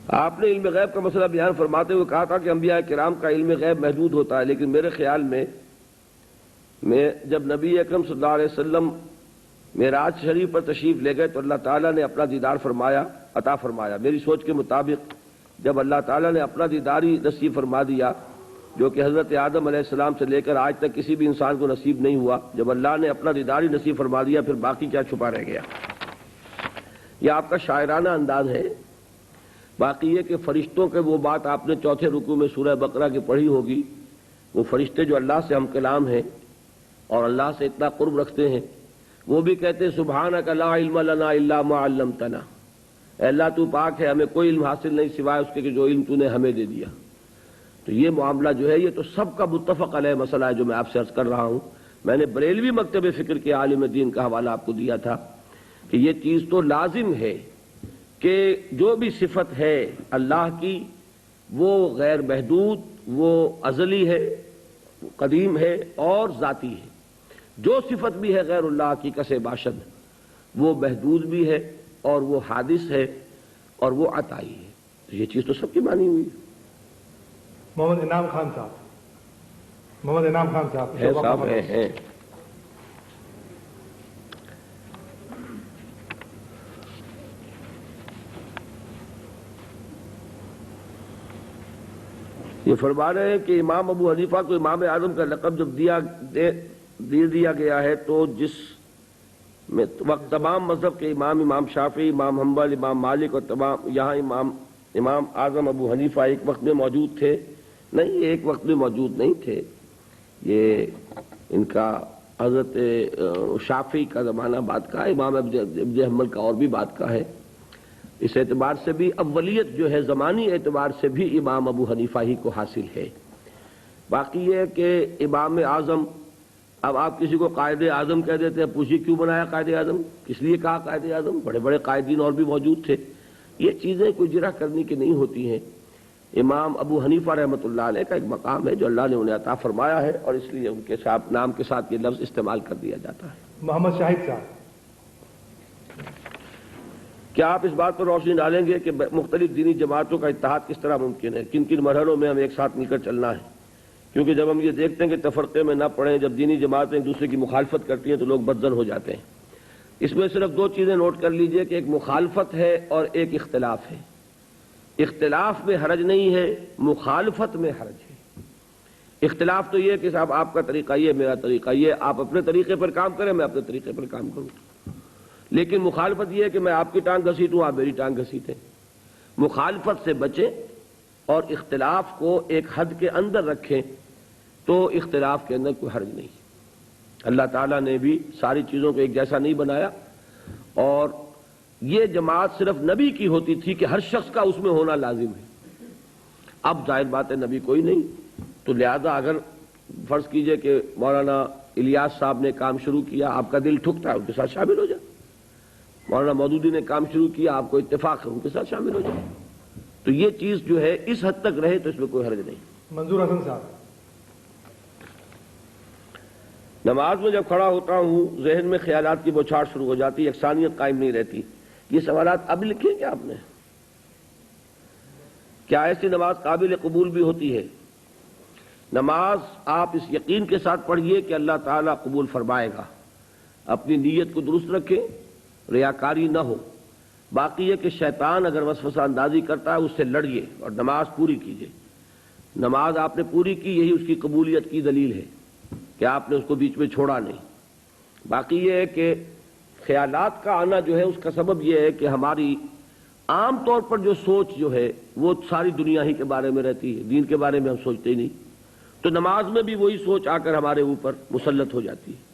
آپ نے علم غیب کا مسئلہ بیان فرماتے ہوئے کہا تھا کہ انبیاء کرام کا علم غیب محدود ہوتا ہے، لیکن میرے خیال میں جب نبی اکرم صلی اللہ علیہ وسلم معراج شریف پر تشریف لے گئے تو اللہ تعالیٰ نے اپنا دیدار عطا فرمایا۔ میری سوچ کے مطابق جب اللہ تعالیٰ نے اپنا دیدار ہی نصیب فرما دیا، جو کہ حضرت آدم علیہ السلام سے لے کر آج تک کسی بھی انسان کو نصیب نہیں ہوا، جب اللہ نے اپنا دیدار ہی نصیب فرما دیا پھر باقی کیا چھپا رہ گیا؟ یہ آپ کا شاعرانہ انداز ہے۔ باقی یہ کہ فرشتوں کے وہ بات آپ نے چوتھے رکوع میں سورہ بقرہ کی پڑھی ہوگی، وہ فرشتے جو اللہ سے ہم کلام ہیں اور اللہ سے اتنا قرب رکھتے ہیں، وہ بھی کہتے ہیں سبحانک لا علم لنا الا ما علمتنا، اے اللہ تو پاک ہے، ہمیں کوئی علم حاصل نہیں سوائے اس کے کہ جو علم تو نے ہمیں دے دیا۔ تو یہ معاملہ جو ہے یہ تو سب کا متفق علیہ مسئلہ ہے جو میں آپ سے عرض کر رہا ہوں۔ میں نے بریلوی مکتب فکر کے عالم دین کا حوالہ آپ کو دیا تھا کہ یہ چیز تو لازم ہے کہ جو بھی صفت ہے اللہ کی وہ غیر محدود، وہ ازلی ہے، قدیم ہے اور ذاتی ہے۔ جو صفت بھی ہے غیر اللہ کی کس باشد وہ محدود بھی ہے اور وہ حادث ہے اور وہ عطائی ہے۔ تو یہ چیز تو سب کی مانی ہوئی ہے۔ محمد انعام خان صاحب ہیں یہ فرما رہے ہیں کہ امام ابو حنیفہ کو امام اعظم کا لقب جب دیا گیا ہے تو جس میں وقت تمام مذہب کے امام شافعی، امام حنبل، امام مالک اور تمام یہاں امام اعظم ابو حنیفہ ایک وقت میں موجود تھے؟ نہیں، ایک وقت میں موجود نہیں تھے۔ یہ ان کا حضرت شافعی کا زمانہ بعد کا ہے، امام ابن حنبل کا اور بھی بعد کا ہے۔ اس اعتبار سے بھی اولیت جو ہے زمانی اعتبار سے بھی امام ابو حنیفہ ہی کو حاصل ہے۔ باقی یہ کہ امام اعظم، اب آپ کسی کو قائد اعظم کہہ دیتے ہیں، پوچھیے کیوں بنایا قائد اعظم، کس لیے کہا قائد اعظم؟ بڑے بڑے قائدین اور بھی موجود تھے۔ یہ چیزیں کوئی جرح کرنے کی نہیں ہوتی ہیں۔ امام ابو حنیفہ رحمۃ اللہ علیہ کا ایک مقام ہے جو اللہ نے انہیں عطا فرمایا ہے اور اس لیے ان کے ساتھ نام کے ساتھ یہ لفظ استعمال کر دیا جاتا ہے۔ محمد شاہد صاحب، کیا آپ اس بات پر روشنی ڈالیں گے کہ مختلف دینی جماعتوں کا اتحاد کس طرح ممکن ہے؟ کن کن مرحلوں میں ہمیں ایک ساتھ مل کر چلنا ہے؟ کیونکہ جب ہم یہ دیکھتے ہیں کہ تفرقے میں نہ پڑیں، جب دینی جماعتیں ایک دوسرے کی مخالفت کرتی ہیں تو لوگ بدظن ہو جاتے ہیں۔ اس میں صرف دو چیزیں نوٹ کر لیجئے کہ ایک مخالفت ہے اور ایک اختلاف ہے۔ اختلاف میں حرج نہیں ہے، مخالفت میں حرج ہے۔ اختلاف تو یہ کہ صاحب آپ کا طریقہ یہ، میرا طریقہ یہ، آپ اپنے طریقے پر کام کریں، میں اپنے طریقے پر کام کروں۔ لیکن مخالفت یہ ہے کہ میں آپ کی ٹانگ گھسیٹوں، آپ میری ٹانگ گھسیٹیں۔ مخالفت سے بچیں اور اختلاف کو ایک حد کے اندر رکھیں تو اختلاف کے اندر کوئی حرج نہیں۔ اللہ تعالیٰ نے بھی ساری چیزوں کو ایک جیسا نہیں بنایا، اور یہ جماعت صرف نبی کی ہوتی تھی کہ ہر شخص کا اس میں ہونا لازم ہے۔ اب ظاہر بات ہے نبی کوئی نہیں، تو لہذا اگر فرض کیجئے کہ مولانا الیاس صاحب نے کام شروع کیا، آپ کا دل ٹھکتا ہے، ان کے ساتھ شامل ہو جائے۔ مولانا مودودی نے کام شروع کیا، آپ کو اتفاق ہے، ان کے ساتھ شامل ہو جائے۔ تو یہ چیز جو ہے اس حد تک رہے تو اس میں کوئی حرج نہیں۔ منظور حسن صاحب، نماز میں جب کھڑا ہوتا ہوں ذہن میں خیالات کی بوچھاڑ شروع ہو جاتی، یکسانیت قائم نہیں رہتی۔ یہ سوالات اب لکھیں کیا آپ نے؟ کیا ایسی نماز قابل قبول بھی ہوتی ہے؟ نماز آپ اس یقین کے ساتھ پڑھیے کہ اللہ تعالیٰ قبول فرمائے گا۔ اپنی نیت کو درست رکھیں، ریاکاری نہ ہو۔ باقی یہ کہ شیطان اگر وسوسہ اندازی کرتا ہے اس سے لڑیے اور نماز پوری کیجیے۔ نماز آپ نے پوری کی، یہی اس کی قبولیت کی دلیل ہے کہ آپ نے اس کو بیچ میں چھوڑا نہیں۔ باقی یہ ہے کہ خیالات کا آنا جو ہے اس کا سبب یہ ہے کہ ہماری عام طور پر جو سوچ جو ہے وہ ساری دنیا ہی کے بارے میں رہتی ہے، دین کے بارے میں ہم سوچتے ہی نہیں۔ تو نماز میں بھی وہی سوچ آ کر ہمارے اوپر مسلط ہو جاتی ہے۔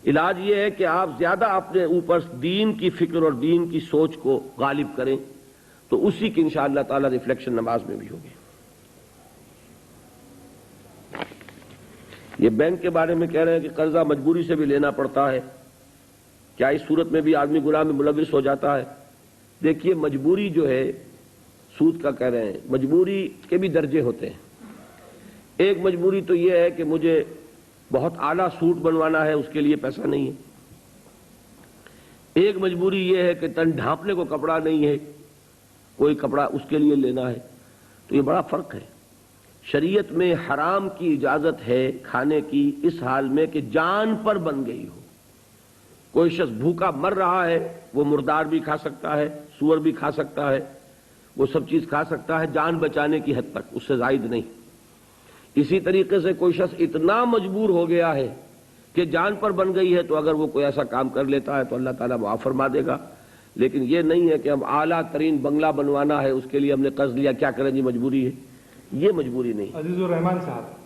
علاج یہ ہے کہ آپ زیادہ اپنے اوپر دین کی فکر اور دین کی سوچ کو غالب کریں، تو اسی کی انشاءاللہ تعالی ریفلیکشن نماز میں بھی ہوگی۔ یہ بینک کے بارے میں کہہ رہے ہیں کہ قرضہ مجبوری سے بھی لینا پڑتا ہے، کیا اس صورت میں بھی آدمی گناہ میں ملوث ہو جاتا ہے؟ دیکھیے مجبوری جو ہے، سود کا کہہ رہے ہیں، مجبوری کے بھی درجے ہوتے ہیں۔ ایک مجبوری تو یہ ہے کہ مجھے بہت اعلیٰ سوٹ بنوانا ہے، اس کے لیے پیسہ نہیں ہے۔ ایک مجبوری یہ ہے کہ تن ڈھانپنے کو کپڑا نہیں ہے، کوئی کپڑا اس کے لیے لینا ہے، تو یہ بڑا فرق ہے۔ شریعت میں حرام کی اجازت ہے کھانے کی اس حال میں کہ جان پر بن گئی ہو۔ کوئی شخص بھوکا مر رہا ہے، وہ مردار بھی کھا سکتا ہے، سور بھی کھا سکتا ہے، وہ سب چیز کھا سکتا ہے جان بچانے کی حد تک، اس سے زائد نہیں۔ اسی طریقے سے کوئی شخص اتنا مجبور ہو گیا ہے کہ جان پر بن گئی ہے، تو اگر وہ کوئی ایسا کام کر لیتا ہے تو اللہ تعالیٰ معاف فرما دے گا۔ لیکن یہ نہیں ہے کہ ہم اعلیٰ ترین بنگلہ بنوانا ہے، اس کے لیے ہم نے قرض لیا، کیا کریں جی مجبوری ہے، یہ مجبوری نہیں۔ عزیز الرحمان صاحب